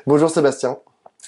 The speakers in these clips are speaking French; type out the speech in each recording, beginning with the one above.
Bonjour Sébastien,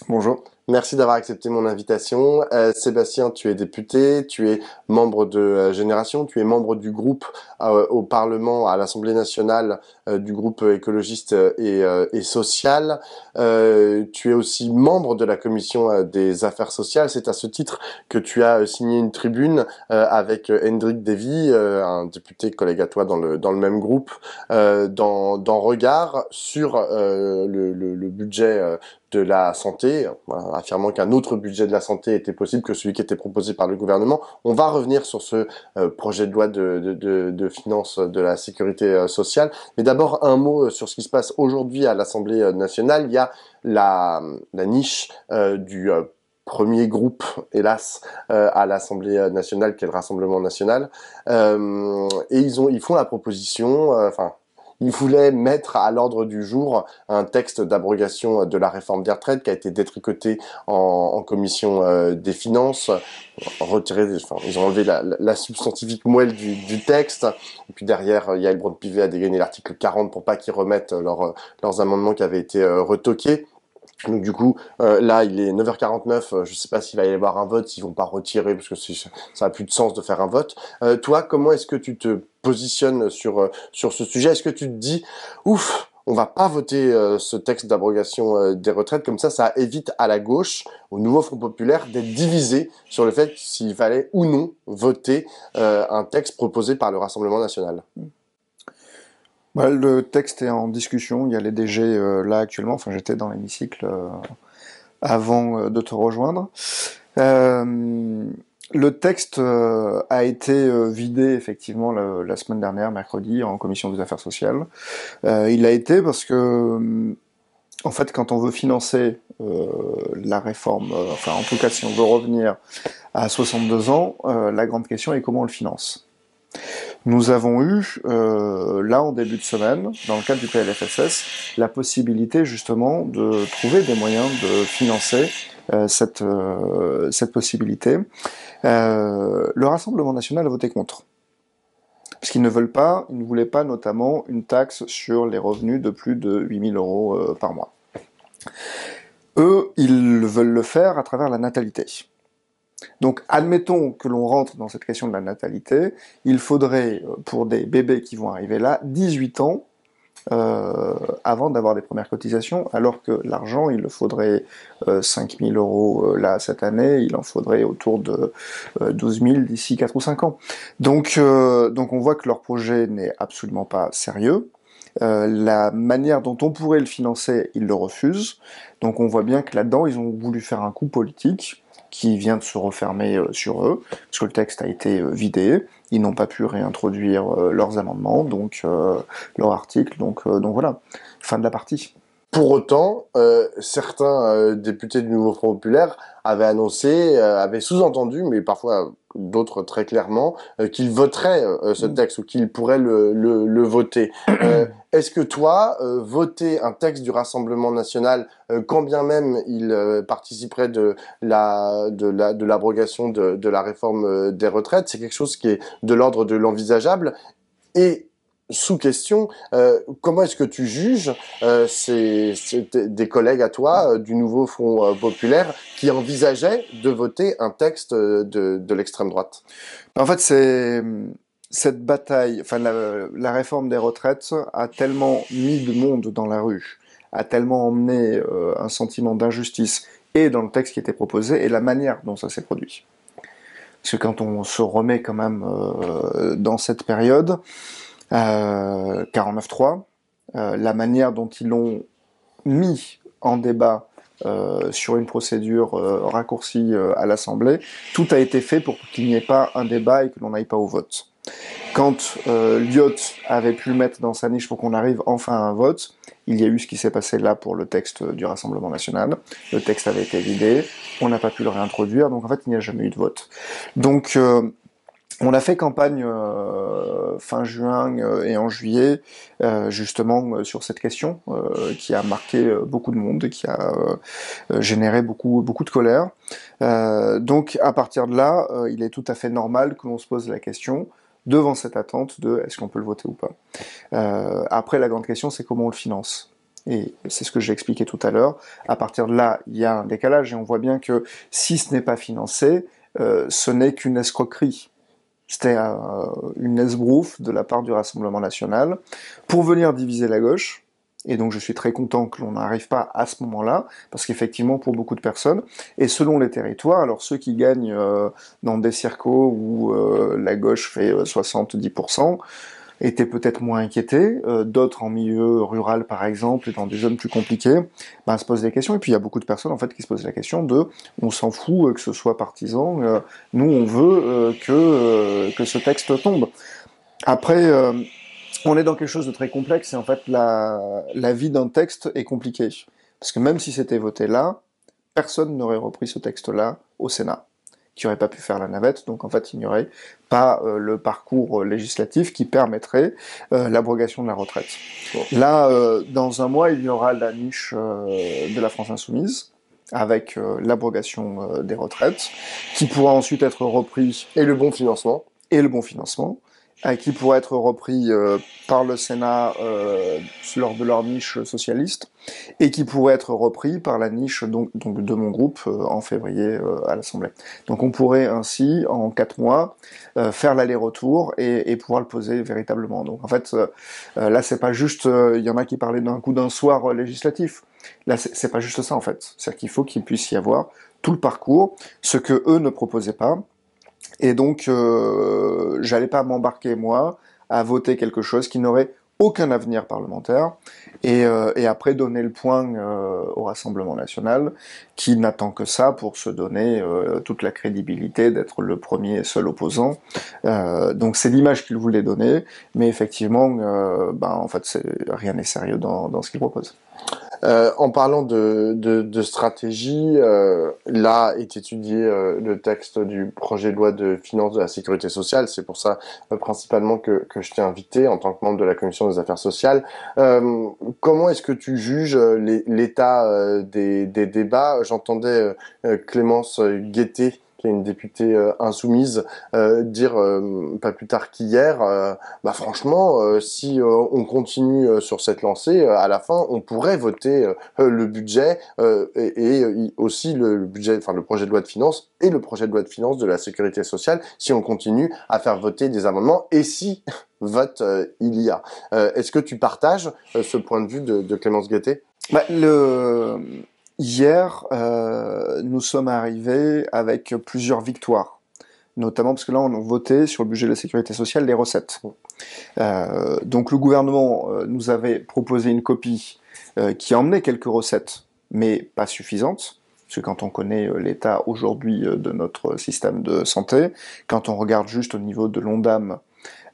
Bonjour. merci d'avoir accepté mon invitation. Sébastien, tu es député, tu es membre de Génération, tu es membre du groupe au Parlement, à l'Assemblée nationale, du groupe écologiste et social. Tu es aussi membre de la commission des affaires sociales. C'est à ce titre que tu as signé une tribune avec Hendrik Davy, un député collègue à toi dans le même groupe, dans Regard sur le budget de la santé, voilà, affirmant qu'un autre budget de la santé était possible que celui qui était proposé par le gouvernement. On va revenir sur ce projet de loi de finances de la sécurité sociale. Mais d'abord, un mot sur ce qui se passe aujourd'hui à l'Assemblée nationale. Il y a la niche du premier groupe, hélas, à l'Assemblée nationale, qui est le Rassemblement national. Et ils font la proposition, ils voulaient mettre à l'ordre du jour un texte d'abrogation de la réforme des retraites qui a été détricoté en commission des finances, ils ont enlevé la substantifique moelle du texte, et puis derrière, Yael Braun-Pivet a dégainé l'article 40 pour pas qu'ils remettent leurs amendements qui avaient été retoqués. Donc du coup, là, il est 9h49, je sais pas s'il va y avoir un vote, s'ils vont pas retirer, parce que ça a plus de sens de faire un vote. Toi, comment est-ce que tu te positionnes sur ce sujet? Est-ce que tu te dis, ouf, on va pas voter ce texte d'abrogation des retraites, comme ça évite à la gauche, au nouveau Front Populaire, d'être divisé sur le fait s'il fallait ou non voter un texte proposé par le Rassemblement national? Bah, le texte est en discussion, il y a les DG là actuellement, enfin j'étais dans l'hémicycle avant de te rejoindre. Le texte a été vidé effectivement la semaine dernière, mercredi, en commission des affaires sociales. Il a été parce que, en fait, quand on veut financer la réforme, enfin en tout cas si on veut revenir à 62 ans, la grande question est comment on le finance. Nous avons eu, là en début de semaine, dans le cadre du PLFSS, la possibilité justement de trouver des moyens de financer cette possibilité. Le Rassemblement national a voté contre. Parce qu'ils ne voulaient pas notamment une taxe sur les revenus de plus de 8 000 euros par mois. Eux, ils veulent le faire à travers la natalité. Donc, admettons que l'on rentre dans cette question de la natalité, il faudrait, pour des bébés qui vont arriver là, 18 ans avant d'avoir des premières cotisations, alors que l'argent, il le faudrait 5 000 euros là cette année, il en faudrait autour de 12 000 d'ici 4 ou 5 ans. Donc on voit que leur projet n'est absolument pas sérieux. La manière dont on pourrait le financer, ils le refusent. Donc on voit bien que là-dedans, ils ont voulu faire un coup politique qui vient de se refermer sur eux, parce que le texte a été vidé, ils n'ont pas pu réintroduire leurs amendements, donc leur article, donc voilà, fin de la partie. Pour autant, certains députés du Nouveau Front Populaire avaient annoncé, avaient sous-entendu, mais parfois d'autres très clairement, qu'ils voteraient ce texte ou qu'ils pourraient le voter. Est-ce que toi, voter un texte du Rassemblement national, quand bien même il participerait de l'abrogation de la réforme des retraites, c'est quelque chose qui est de l'ordre de l'envisageable? Et sous question, comment est-ce que tu juges des collègues à toi du Nouveau Front Populaire qui envisageaient de voter un texte de l'extrême droite? En fait, c'est cette bataille, enfin la réforme des retraites a tellement mis de monde dans la rue, a tellement emmené un sentiment d'injustice et dans le texte qui était proposé et la manière dont ça s'est produit. Parce que quand on se remet quand même dans cette période, 49.3, la manière dont ils l'ont mis en débat sur une procédure raccourcie à l'Assemblée, tout a été fait pour qu'il n'y ait pas un débat et que l'on n'aille pas au vote. Quand Lyotte avait pu le mettre dans sa niche pour qu'on arrive enfin à un vote, il y a eu ce qui s'est passé là pour le texte du Rassemblement national. Le texte avait été vidé, on n'a pas pu le réintroduire, donc en fait il n'y a jamais eu de vote. Donc on a fait campagne fin juin et en juillet justement sur cette question qui a marqué beaucoup de monde et qui a généré beaucoup de colère. Donc à partir de là, il est tout à fait normal que l'on se pose la question devant cette attente de est-ce qu'on peut le voter ou pas. Après la grande question c'est comment on le finance. Et c'est ce que j'ai expliqué tout à l'heure. À partir de là, il y a un décalage et on voit bien que si ce n'est pas financé, ce n'est qu'une escroquerie. C'était une esbrouffe de la part du Rassemblement national pour venir diviser la gauche. Et donc je suis très content que l'on n'arrive pas à ce moment-là, parce qu'effectivement pour beaucoup de personnes, et selon les territoires, alors ceux qui gagnent dans des circos où la gauche fait 70%, étaient peut-être moins inquiétés, d'autres en milieu rural par exemple, et dans des zones plus compliquées, se posent des questions, et puis il y a beaucoup de personnes en fait qui se posent la question de on s'en fout que ce soit partisan, nous on veut que ce texte tombe. Après, on est dans quelque chose de très complexe, et en fait la vie d'un texte est compliquée, parce que même si c'était voté là, personne n'aurait repris ce texte-là au Sénat, qui n'aurait pas pu faire la navette, donc en fait il n'y aurait pas le parcours législatif qui permettrait l'abrogation de la retraite. Bon. Là, dans un mois, il y aura la niche de la France Insoumise, avec l'abrogation des retraites, qui pourra ensuite être repris... Et le bon financement. Et le bon financement, qui pourra être repris par le Sénat lors de leur niche socialiste, et qui pourrait être repris par la niche donc de mon groupe en février à l'Assemblée. Donc on pourrait ainsi, en 4 mois, faire l'aller-retour et pouvoir le poser véritablement. Donc en fait, là c'est pas juste, il y en a qui parlaient d'un coup d'un soir législatif. Là c'est pas juste ça en fait. C'est-à-dire qu'il faut qu'il puisse y avoir tout le parcours, ce que eux ne proposaient pas. Et donc, j'allais pas m'embarquer, moi, à voter quelque chose qui n'aurait aucun avenir parlementaire, et après donner le point au Rassemblement national, qui n'attend que ça pour se donner toute la crédibilité d'être le premier et seul opposant. Donc c'est l'image qu'il voulait donner, mais effectivement, en fait, rien n'est sérieux dans ce qu'il propose. En parlant de stratégie, là est étudié le texte du projet de loi de finances de la sécurité sociale. C'est pour ça principalement que je t'ai invité en tant que membre de la commission des affaires sociales. Comment est-ce que tu juges l'état des débats? J'entendais Clémence Guettet, qui est une députée insoumise, dire pas plus tard qu'hier, franchement, si on continue sur cette lancée, à la fin, on pourrait voter le budget et aussi le budget, enfin le projet de loi de finances et le projet de loi de finances de la sécurité sociale, si on continue à faire voter des amendements et si vote il y a. Est-ce que tu partages ce point de vue de Clémence Guettet? Hier, nous sommes arrivés avec plusieurs victoires, notamment parce que là, on a voté sur le budget de la sécurité sociale les recettes. Donc le gouvernement nous avait proposé une copie qui emmenait quelques recettes, mais pas suffisantes, parce que quand on connaît l'état aujourd'hui de notre système de santé, quand on regarde juste au niveau de l'ONDAM,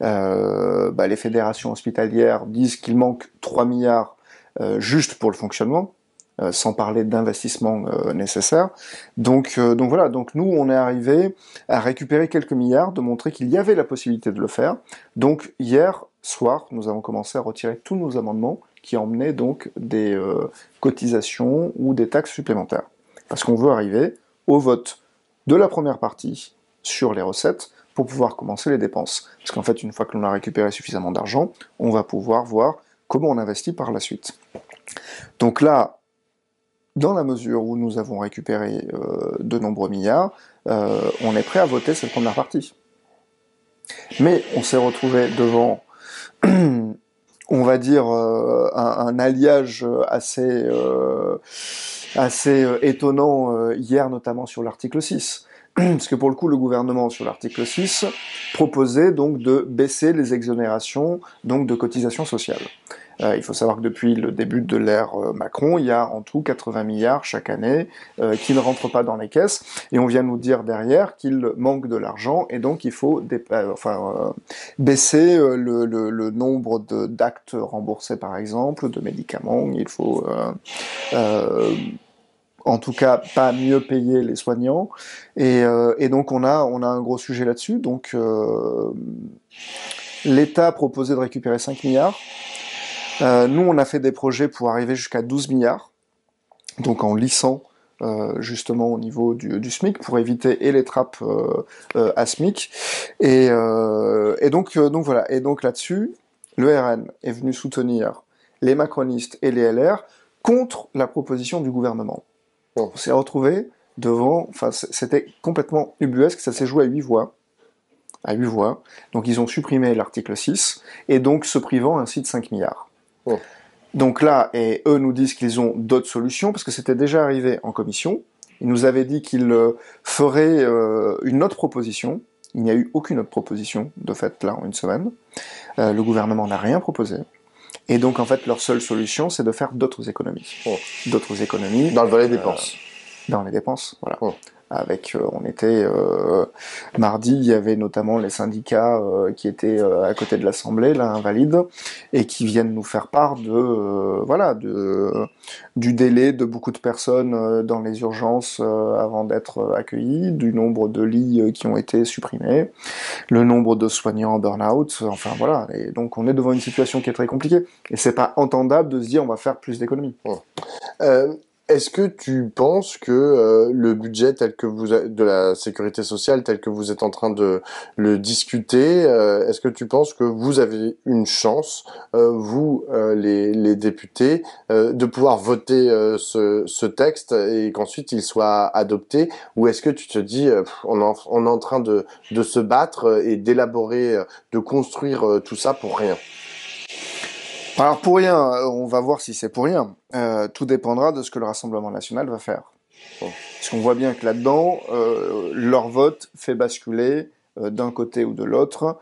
les fédérations hospitalières disent qu'il manque 3 milliards juste pour le fonctionnement, sans parler d'investissements nécessaires. Donc voilà, donc nous on est arrivé à récupérer quelques milliards, de montrer qu'il y avait la possibilité de le faire. Donc hier soir, nous avons commencé à retirer tous nos amendements qui emmenaient donc des cotisations ou des taxes supplémentaires. Parce qu'on veut arriver au vote de la première partie sur les recettes pour pouvoir commencer les dépenses. Parce qu'en fait, une fois que l'on a récupéré suffisamment d'argent, on va pouvoir voir comment on investit par la suite. Donc là, dans la mesure où nous avons récupéré de nombreux milliards, on est prêt à voter cette première partie. Mais on s'est retrouvé devant, on va dire, un alliage assez étonnant hier, notamment sur l'article 6. Parce que pour le coup, le gouvernement, sur l'article 6, proposait donc de baisser les exonérations donc de cotisations sociales. Il faut savoir que depuis le début de l'ère Macron, il y a en tout 80 milliards chaque année qui ne rentrent pas dans les caisses, et on vient nous dire derrière qu'il manque de l'argent, et donc il faut baisser le nombre d'actes remboursés par exemple, de médicaments, il faut en tout cas pas mieux payer les soignants, et donc on a un gros sujet là-dessus. Donc l'État proposait de récupérer 5 milliards, nous on a fait des projets pour arriver jusqu'à 12 milliards, donc en lissant justement au niveau du SMIC pour éviter et les trappes à SMIC, et donc voilà, et donc là-dessus le RN est venu soutenir les macronistes et les LR contre la proposition du gouvernement. Bon. On s'est retrouvé devant, enfin c'était complètement ubuesque, ça s'est joué à 8 voix. À 8 voix. Donc ils ont supprimé l'article 6, et donc se privant ainsi de 5 milliards. Bon. Donc là, et eux nous disent qu'ils ont d'autres solutions, parce que c'était déjà arrivé en commission. Ils nous avaient dit qu'ils feraient une autre proposition. Il n'y a eu aucune autre proposition, de fait, là, en une semaine. Le gouvernement n'a rien proposé. Et donc, en fait, leur seule solution, c'est de faire d'autres économies. Bon. D'autres économies. Dans le volet dépenses. Dans les dépenses, voilà. Bon. Avec, on était mardi, il y avait notamment les syndicats qui étaient à côté de l'Assemblée, là, invalides, et qui viennent nous faire part du délai de beaucoup de personnes dans les urgences avant d'être accueillies, du nombre de lits qui ont été supprimés, le nombre de soignants en burn-out, enfin voilà. Et donc on est devant une situation qui est très compliquée, et c'est pas entendable de se dire on va faire plus d'économies. Est-ce que tu penses que le budget tel que de la sécurité sociale tel que vous êtes en train de le discuter, est-ce que tu penses que vous avez une chance, vous les députés, de pouvoir voter ce texte et qu'ensuite il soit adopté, ou est-ce que tu te dis on est en train de se battre et d'élaborer, de construire tout ça pour rien? Alors pour rien, on va voir si c'est pour rien. Tout dépendra de ce que le Rassemblement national va faire. Parce qu'on voit bien que là-dedans, leur vote fait basculer d'un côté ou de l'autre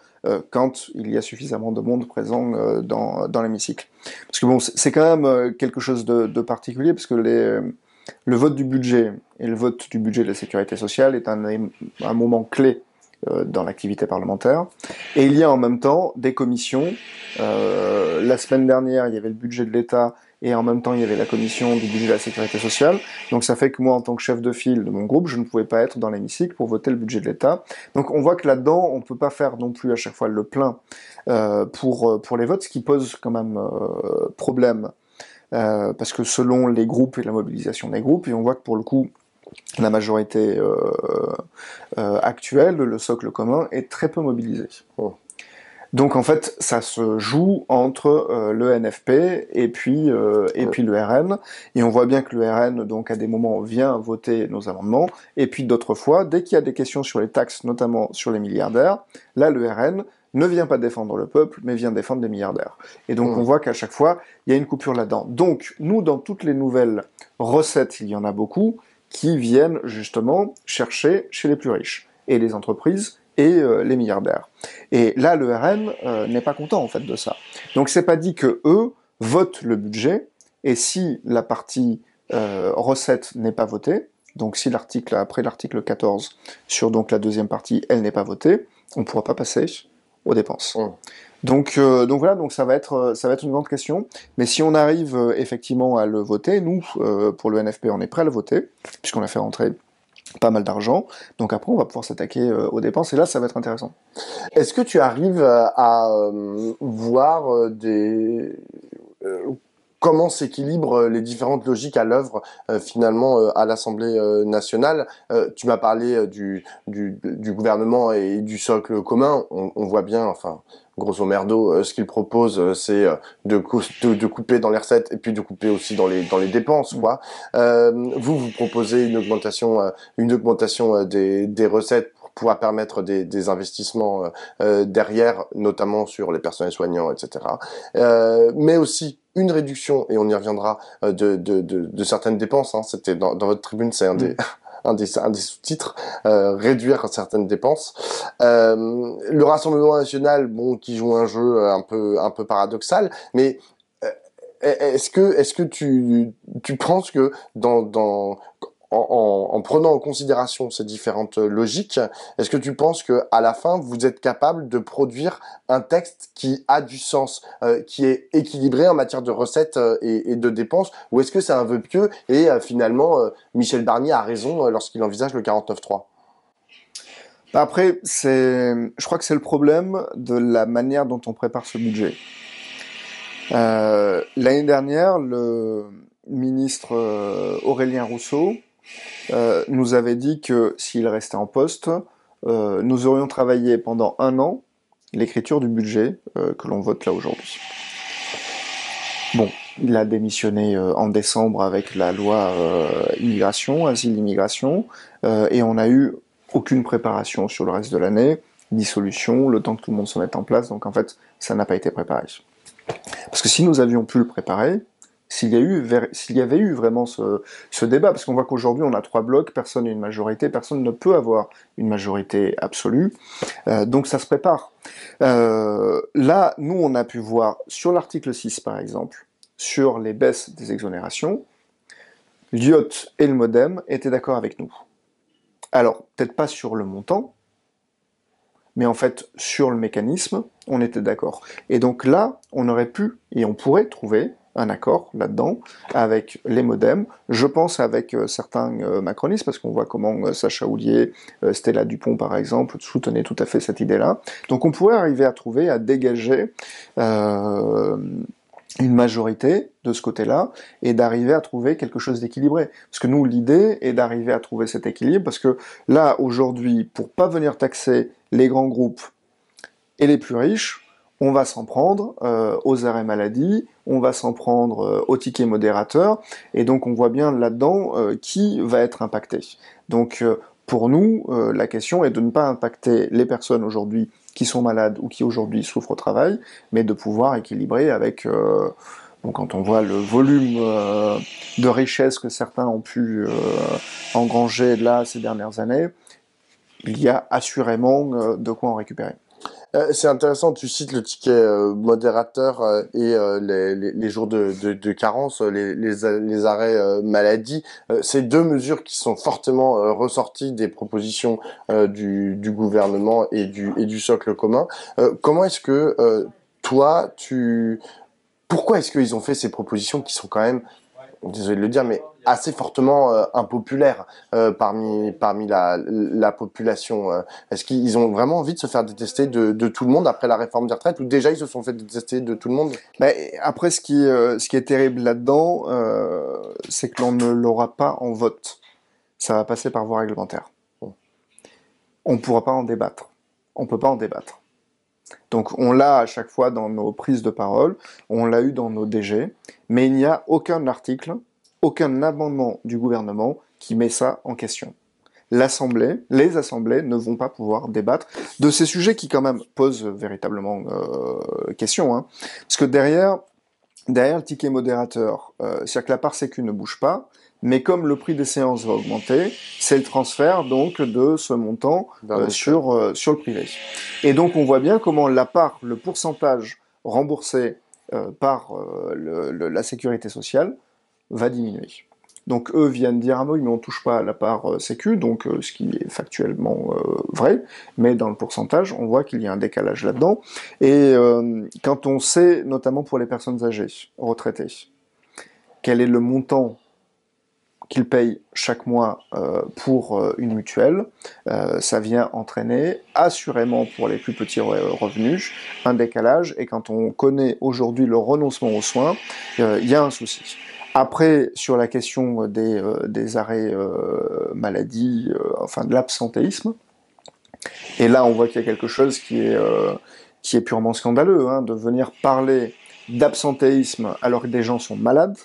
quand il y a suffisamment de monde présent dans l'hémicycle. Parce que bon, c'est quand même quelque chose de particulier, parce que le vote du budget et le vote du budget de la sécurité sociale est un moment clé dans l'activité parlementaire. Et il y a en même temps des commissions. La semaine dernière, il y avait le budget de l'État, et en même temps, il y avait la commission du budget de la sécurité sociale. Donc ça fait que moi, en tant que chef de file de mon groupe, je ne pouvais pas être dans l'hémicycle pour voter le budget de l'État. Donc on voit que là-dedans, on ne peut pas faire non plus à chaque fois le plein pour les votes, ce qui pose quand même problème. Parce que selon les groupes et la mobilisation des groupes, et on voit que pour le coup, la majorité actuelle, le socle commun, est très peu mobilisé. Oh. Donc en fait, ça se joue entre le NFP et puis le RN, et on voit bien que le RN, donc à des moments, vient voter nos amendements, et puis d'autres fois, dès qu'il y a des questions sur les taxes, notamment sur les milliardaires, là le RN ne vient pas défendre le peuple, mais vient défendre les milliardaires. Et donc on voit qu'à chaque fois, il y a une coupure là-dedans. Donc nous, dans toutes les nouvelles recettes, il y en a beaucoup qui viennent justement chercher chez les plus riches, et les entreprises, et les milliardaires. Et là, le RN n'est pas content en fait de ça. Donc c'est pas dit que eux votent le budget, et si la partie recette n'est pas votée, donc si l'article, après l'article 14, sur donc la deuxième partie, elle n'est pas votée, on pourra pas passer aux dépenses. Donc voilà, donc ça va être une grande question. Mais si on arrive effectivement à le voter, nous, pour le NFP, on est prêt à le voter, puisqu'on a fait rentrer pas mal d'argent. Donc après, on va pouvoir s'attaquer aux dépenses, et là, ça va être intéressant. Est-ce que tu arrives à voir comment s'équilibrent les différentes logiques à l'œuvre finalement à l'Assemblée nationale? Tu m'as parlé du gouvernement et du socle commun. On voit bien, enfin, grosso merdo, ce qu'il propose, c'est de couper dans les recettes et puis de couper aussi dans les dépenses, quoi. Vous proposez une augmentation des recettes pour pouvoir permettre des investissements derrière, notamment sur les personnels soignants, etc. Mais aussi une réduction, et on y reviendra, de certaines dépenses. Hein. C'était dans votre tribune, c'est un des sous-titres, réduire certaines dépenses. Le Rassemblement national, bon, qui joue un jeu un peu paradoxal, mais est-ce que tu penses que en prenant en considération ces différentes logiques, est-ce que tu penses que à la fin vous êtes capable de produire un texte qui a du sens, qui est équilibré en matière de recettes et de dépenses, ou est-ce que c'est un vœu pieux et finalement Michel Barnier a raison lorsqu'il envisage le 49.3? Après, je crois que c'est le problème de la manière dont on prépare ce budget. L'année dernière, le ministre Aurélien Rousseau nous avait dit que s'il restait en poste, nous aurions travaillé pendant 1 an l'écriture du budget que l'on vote là aujourd'hui. Bon, il a démissionné en décembre avec la loi immigration, asile-immigration, et on n'a eu aucune préparation sur le reste de l'année, dissolution, le temps que tout le monde se mette en place, donc en fait, ça n'a pas été préparé. Parce que si nous avions pu le préparer, s'il y avait eu vraiment ce débat, parce qu'on voit qu'aujourd'hui on a 3 blocs, personne n'a une majorité, personne ne peut avoir une majorité absolue, donc ça se prépare. Là, nous on a pu voir sur l'article 6 par exemple, sur les baisses des exonérations, l'IOT et le MODEM étaient d'accord avec nous. Alors, peut-être pas sur le montant, mais en fait, sur le mécanisme, on était d'accord. Et donc là, on aurait pu, et on pourrait trouver un accord là-dedans, avec les modems, je pense avec certains macronistes, parce qu'on voit comment Sacha Houlié, Stella Dupont par exemple, soutenaient tout à fait cette idée-là. Donc on pourrait arriver à trouver, à dégager une majorité de ce côté-là, et d'arriver à trouver quelque chose d'équilibré. Parce que nous, l'idée est d'arriver à trouver cet équilibre, parce que là, aujourd'hui, pour pas venir taxer les grands groupes et les plus riches, on va s'en prendre aux arrêts maladie, on va s'en prendre aux tickets modérateurs, et donc on voit bien là-dedans qui va être impacté. Donc pour nous, la question est de ne pas impacter les personnes aujourd'hui qui sont malades ou qui aujourd'hui souffrent au travail, mais de pouvoir équilibrer avec... donc quand on voit le volume de richesse que certains ont pu engranger là ces dernières années, il y a assurément de quoi en récupérer. C'est intéressant, tu cites le ticket modérateur et les jours de carence, les arrêts maladie. C'est 2 mesures qui sont fortement ressorties des propositions du gouvernement et du socle commun. Comment est-ce que toi, pourquoi est-ce qu'ils ont fait ces propositions qui sont quand même, désolé de le dire, mais assez fortement impopulaires parmi la population. Est-ce qu'ils ont vraiment envie de se faire détester de tout le monde après la réforme des retraites, ou déjà ils se sont fait détester de tout le monde? Mais après, ce qui est terrible là-dedans, c'est que l'on ne l'aura pas en vote. Ça va passer par voie réglementaire. On ne pourra pas en débattre. On ne peut pas en débattre. Donc on l'a à chaque fois dans nos prises de parole, on l'a eu dans nos DG, mais il n'y a aucun article, aucun amendement du gouvernement qui met ça en question. Les assemblées ne vont pas pouvoir débattre de ces sujets qui quand même posent véritablement question, hein. Parce que derrière le ticket modérateur, c'est-à-dire que la part sécu ne bouge pas, mais comme le prix des séances va augmenter, c'est le transfert donc de ce montant sur le privé. Et donc on voit bien comment le pourcentage remboursé par la sécurité sociale va diminuer. Donc eux viennent dire ah oui mais on touche pas à la part sécu, donc ce qui est factuellement vrai, mais dans le pourcentage on voit qu'il y a un décalage là-dedans. Et quand on sait, notamment pour les personnes âgées, retraitées, quel est le montant qu'ils payent chaque mois pour une mutuelle, ça vient entraîner assurément pour les plus petits revenus un décalage, et quand on connaît aujourd'hui le renoncement aux soins, il y a un souci. Après, sur la question des arrêts maladie, enfin de l'absentéisme, et là on voit qu'il y a quelque chose qui est purement scandaleux, hein, de venir parler d'absentéisme alors que des gens sont malades,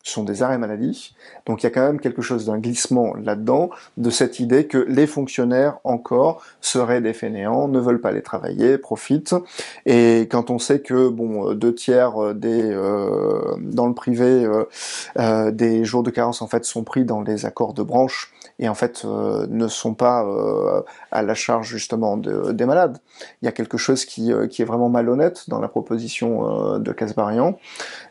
sont des arrêts maladie. Donc il y a quand même quelque chose d'un glissement là-dedans, de cette idée que les fonctionnaires encore seraient des fainéants, ne veulent pas les travailler, profitent. Et quand on sait que bon, 2/3 dans le privé des jours de carence en fait sont pris dans les accords de branche et en fait ne sont pas à la charge justement des malades. Il y a quelque chose qui est vraiment malhonnête dans la proposition de Kasbarian.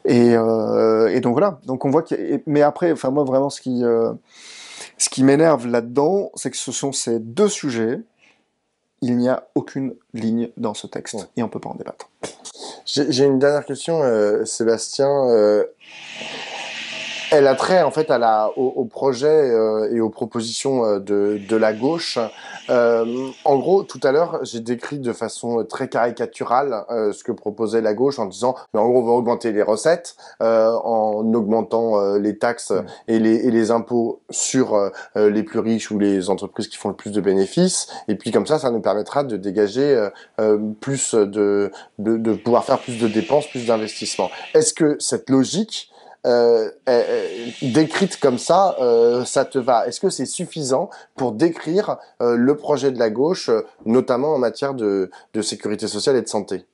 Et donc voilà. Donc on voit mais après, enfin moi vraiment ce qui m'énerve là-dedans, c'est que ce sont ces 2 sujets. Il n'y a aucune ligne dans ce texte et on peut pas en débattre. J'ai une dernière question, Sébastien. Elle a trait en fait au projet et aux propositions de la gauche. En gros, tout à l'heure, j'ai décrit de façon très caricaturale ce que proposait la gauche en disant, mais en gros, on va augmenter les recettes en augmentant les taxes et les impôts sur les plus riches ou les entreprises qui font le plus de bénéfices. Et puis comme ça nous permettra de dégager plus de pouvoir faire plus de dépenses, plus d'investissements. Est-ce que cette logique décrite comme ça te va? Est-ce que c'est suffisant pour décrire le projet de la gauche, notamment en matière de sécurité sociale et de santé?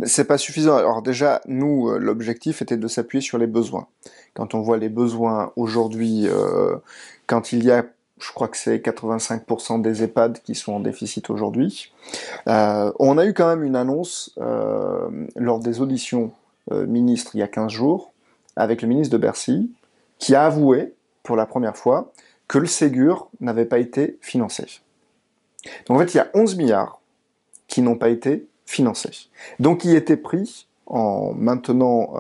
C'est pas suffisant. Alors déjà, nous, l'objectif était de s'appuyer sur les besoins. Quand on voit les besoins aujourd'hui, quand il y a, je crois que c'est 85% des EHPAD qui sont en déficit aujourd'hui, on a eu quand même une annonce lors des auditions ministres il y a 15 jours, avec le ministre de Bercy, qui a avoué, pour la première fois, que le Ségur n'avait pas été financé. Donc en fait, il y a 11 milliards qui n'ont pas été financés. Donc il était pris en maintenant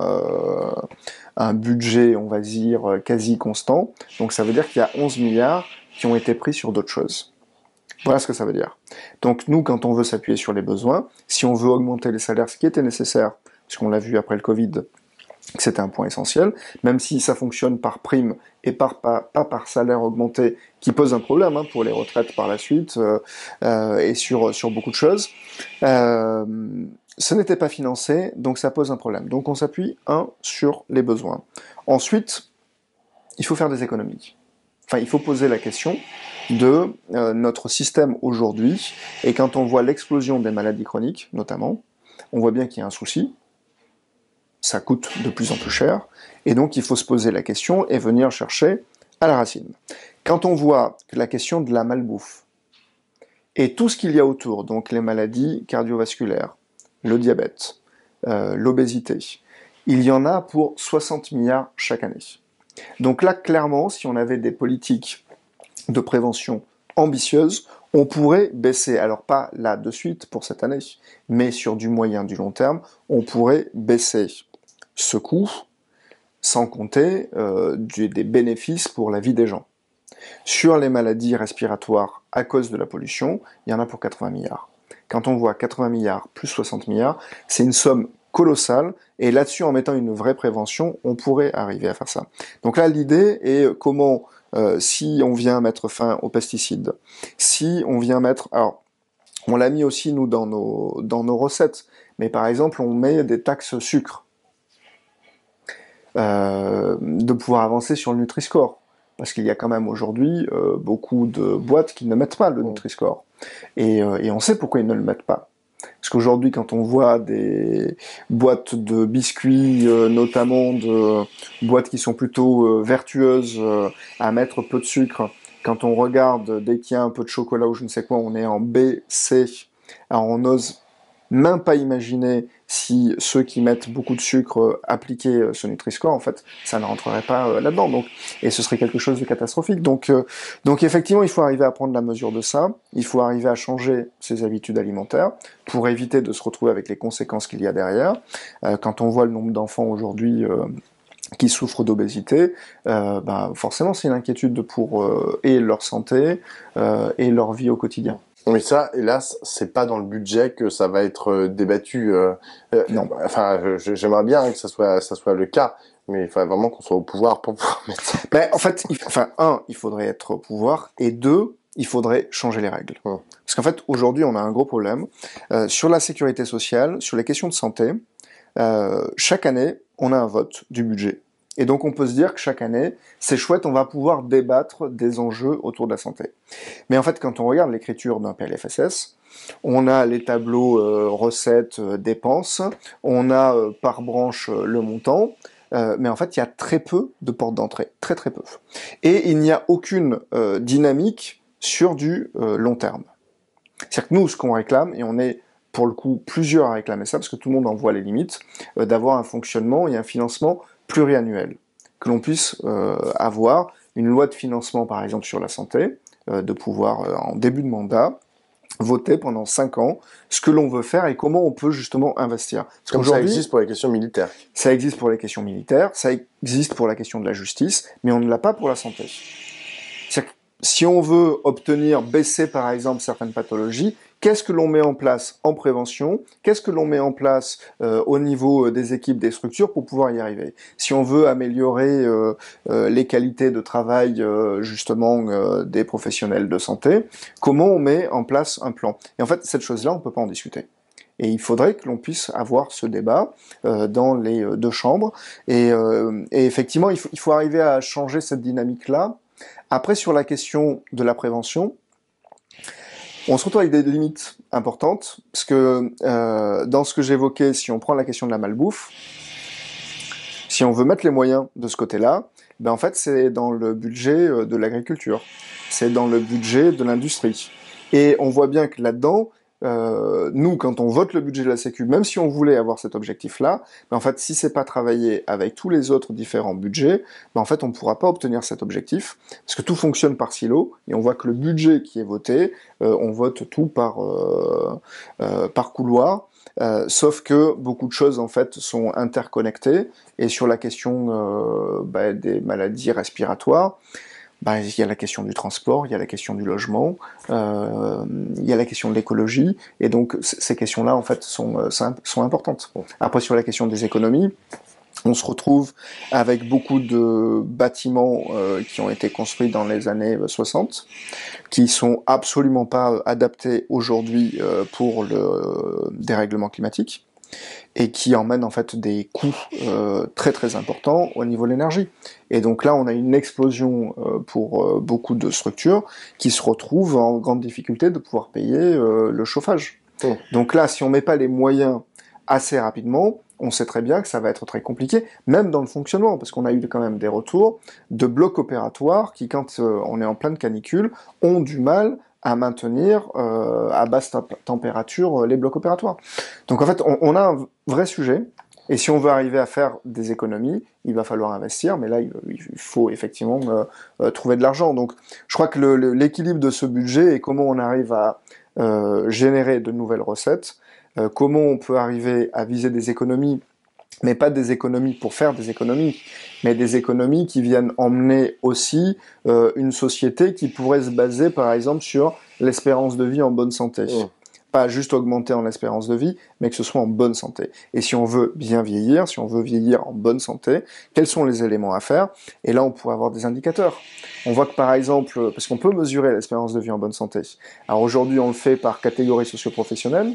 un budget, on va dire, quasi constant. Donc ça veut dire qu'il y a 11 milliards qui ont été pris sur d'autres choses. Voilà ce que ça veut dire. Donc nous, quand on veut s'appuyer sur les besoins, si on veut augmenter les salaires, ce qui était nécessaire, puisqu'on l'a vu après le Covid, que c'était un point essentiel, même si ça fonctionne par prime et pas par salaire augmenté, qui pose un problème pour les retraites par la suite, et sur beaucoup de choses. Ce n'était pas financé, donc ça pose un problème. Donc on s'appuie, sur les besoins. Ensuite, il faut faire des économies. Enfin, il faut poser la question de notre système aujourd'hui, et quand on voit l'explosion des maladies chroniques, notamment, on voit bien qu'il y a un souci, ça coûte de plus en plus cher, et donc il faut se poser la question et venir chercher à la racine. Quand on voit que la question de la malbouffe, et tout ce qu'il y a autour, donc les maladies cardiovasculaires, le diabète, l'obésité, il y en a pour 60 milliards chaque année. Donc là, clairement, si on avait des politiques de prévention ambitieuses, on pourrait baisser, alors pas là de suite pour cette année, mais sur du moyen, du long terme, on pourrait baisser ce coût, sans compter des bénéfices pour la vie des gens. Sur les maladies respiratoires à cause de la pollution, il y en a pour 80 milliards. Quand on voit 80 milliards plus 60 milliards, c'est une somme colossale, et là-dessus, en mettant une vraie prévention, on pourrait arriver à faire ça. Donc là, l'idée est comment, si on vient mettre fin aux pesticides, si on vient mettre... Alors, on l'a mis aussi, nous, dans nos recettes, mais par exemple, on met des taxes sucre. De pouvoir avancer sur le Nutri-Score. Parce qu'il y a quand même aujourd'hui beaucoup de boîtes qui ne mettent pas le Nutri-Score. Et on sait pourquoi ils ne le mettent pas. Parce qu'aujourd'hui, quand on voit des boîtes de biscuits, notamment de boîtes qui sont plutôt vertueuses à mettre peu de sucre, quand on regarde dès qu'il y a un peu de chocolat ou je ne sais quoi, on est en B, C, alors on n'ose même pas imaginer si ceux qui mettent beaucoup de sucre appliquaient ce Nutri-Score, en fait, ça ne rentrerait pas là-dedans. Donc, et ce serait quelque chose de catastrophique. Donc effectivement, il faut arriver à prendre la mesure de ça. Il faut arriver à changer ses habitudes alimentaires pour éviter de se retrouver avec les conséquences qu'il y a derrière. Quand on voit le nombre d'enfants aujourd'hui qui souffrent d'obésité, forcément, c'est une inquiétude pour et leur santé et leur vie au quotidien. Mais ça, hélas, c'est pas dans le budget que ça va être débattu. Non. Enfin, j'aimerais bien que ça soit le cas, mais il faut vraiment qu'on soit au pouvoir pour pouvoir mettre ça. En fait, il faudrait être au pouvoir, et deux, il faudrait changer les règles. Parce qu'en fait, aujourd'hui, on a un gros problème. Sur la sécurité sociale, sur les questions de santé, chaque année, on a un vote du budget. Et donc on peut se dire que chaque année, c'est chouette, on va pouvoir débattre des enjeux autour de la santé. Mais en fait, quand on regarde l'écriture d'un PLFSS, on a les tableaux recettes, dépenses, on a par branche le montant, mais en fait, il y a très peu de portes d'entrée, très très peu. Et il n'y a aucune dynamique sur du long terme. C'est-à-dire que nous, ce qu'on réclame, et on est pour le coup plusieurs à réclamer ça, parce que tout le monde en voit les limites, d'avoir un fonctionnement et un financement pluriannuel, que l'on puisse avoir une loi de financement, par exemple, sur la santé, de pouvoir, en début de mandat, voter pendant 5 ans ce que l'on veut faire et comment on peut justement investir. Parce Comme ça existe pour les questions militaires. Ça existe pour les questions militaires, ça existe pour la question de la justice, mais on ne l'a pas pour la santé. C'est-à-dire que si on veut baisser par exemple certaines pathologies, qu'est-ce que l'on met en place en prévention? Qu'est-ce que l'on met en place au niveau des équipes, des structures pour pouvoir y arriver? Si on veut améliorer les qualités de travail justement des professionnels de santé, comment on met en place un plan? Et en fait, cette chose-là, on ne peut pas en discuter. Et il faudrait que l'on puisse avoir ce débat dans les deux chambres. Et effectivement, il faut arriver à changer cette dynamique-là. Après, sur la question de la prévention, on se retrouve avec des limites importantes, parce que dans ce que j'évoquais, si on prend la question de la malbouffe, si on veut mettre les moyens de ce côté-là, ben en fait c'est dans le budget de l'agriculture, c'est dans le budget de l'industrie. Et on voit bien que là-dedans, nous, quand on vote le budget de la Sécu, même si on voulait avoir cet objectif-là, ben en fait, si c'est pas travaillé avec tous les autres différents budgets, ben en fait, on pourra pas obtenir cet objectif, parce que tout fonctionne par silo, et on voit que le budget qui est voté, on vote tout par couloir, sauf que beaucoup de choses, en fait, sont interconnectées, et sur la question des maladies respiratoires, il y a la question du transport, il y a la question du logement, il y a la question de l'écologie, et donc ces questions-là, en fait, sont importantes. Après, sur la question des économies, on se retrouve avec beaucoup de bâtiments qui ont été construits dans les années 60, qui sont absolument pas adaptés aujourd'hui pour le dérèglement climatique, et qui emmène en fait des coûts très très importants au niveau de l'énergie. Et donc là, on a une explosion pour beaucoup de structures qui se retrouvent en grande difficulté de pouvoir payer le chauffage. Donc là, si on met pas les moyens assez rapidement, on sait très bien que ça va être très compliqué, même dans le fonctionnement, parce qu'on a eu quand même des retours de blocs opératoires qui, quand on est en pleine canicule, ont du mal à maintenir à basse température les blocs opératoires. Donc en fait, on a un vrai sujet, et si on veut arriver à faire des économies, il va falloir investir, mais là, il faut effectivement trouver de l'argent. Donc je crois que l'équilibre de ce budget et comment on arrive à générer de nouvelles recettes, comment on peut arriver à viser des économies, mais pas des économies pour faire des économies, mais des économies qui viennent emmener aussi une société qui pourrait se baser par exemple sur l'espérance de vie en bonne santé. Pas juste augmenter en espérance de vie, mais que ce soit en bonne santé. Et si on veut bien vieillir, si on veut vieillir en bonne santé, quels sont les éléments à faire? Et là, on pourrait avoir des indicateurs. On voit que par exemple, parce qu'on peut mesurer l'espérance de vie en bonne santé. Alors aujourd'hui, on le fait par catégorie socio-professionnelle,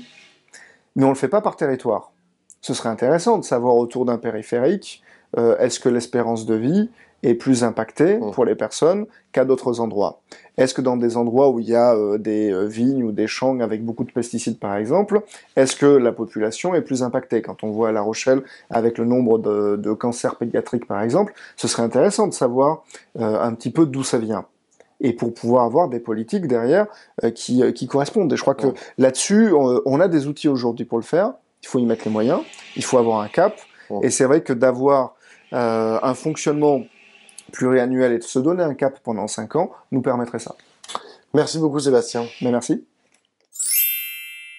mais on le fait pas par territoire. Ce serait intéressant de savoir autour d'un périphérique, est-ce que l'espérance de vie est plus impactée pour les personnes qu'à d'autres endroits? Est-ce que dans des endroits où il y a des vignes ou des champs avec beaucoup de pesticides par exemple, est-ce que la population est plus impactée? Quand on voit à La Rochelle avec le nombre de cancers pédiatriques par exemple, ce serait intéressant de savoir un petit peu d'où ça vient. Et pour pouvoir avoir des politiques derrière qui correspondent. Et je crois que là-dessus, on a des outils aujourd'hui pour le faire. Il faut y mettre les moyens, il faut avoir un cap. Et c'est vrai que d'avoir un fonctionnement pluriannuel et de se donner un cap pendant 5 ans nous permettrait ça. Merci beaucoup Sébastien. Mais merci.